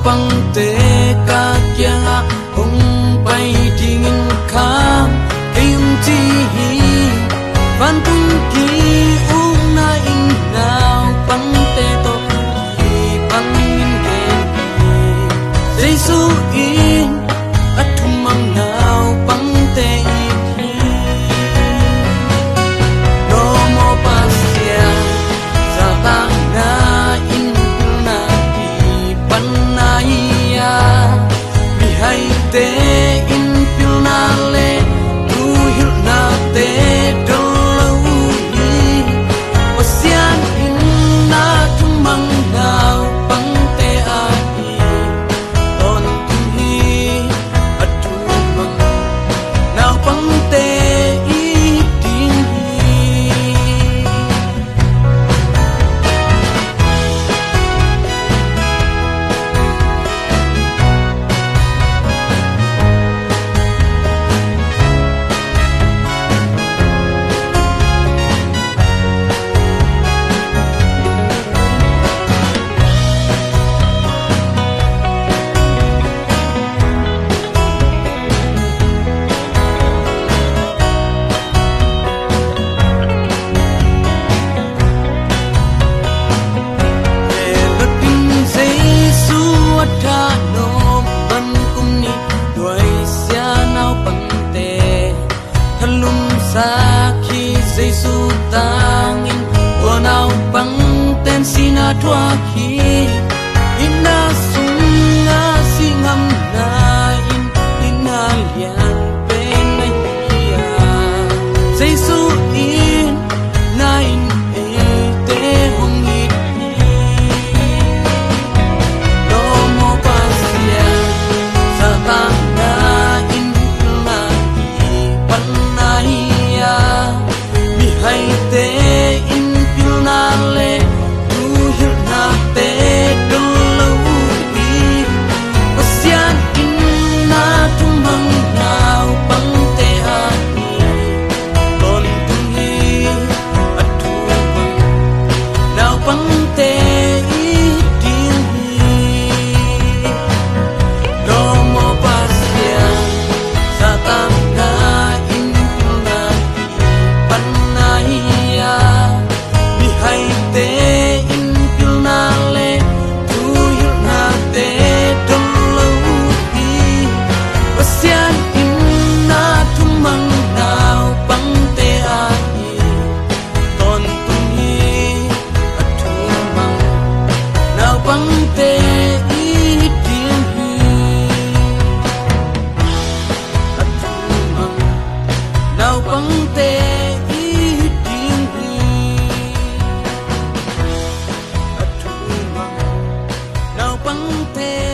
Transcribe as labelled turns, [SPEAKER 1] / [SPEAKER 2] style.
[SPEAKER 1] Bang te ka kya hong pai ding kha kim chi hi van tung ki u na in now bang te to hi bang in ke Jesu in athum mang now bang te hi no more pasya sa ta na in na hi pan te in pil na le tu hil na te do lo hi pasian in na tu mang now bang te a hi ton tu hi atu mang now bang te i tin hi Sakhi Jesu tangin wanau bang ten sina thua khi inna sunga singam na inna lian pe na Jesu in na in e te hong it no mo pasya satana in na pan na hay te in pil na le tu hil na te do lo bi pasian in na tu mang now bang te a hi ton tu hi atu bang now bang te i tin hi no mo pasya sa tam na in pil na pan hay te in pil na le tu hil na te dong lo bi pasian in na tu mang now bang te a hi ton tu hi atu mang now bang te i tin hi atu mang now bang te bang te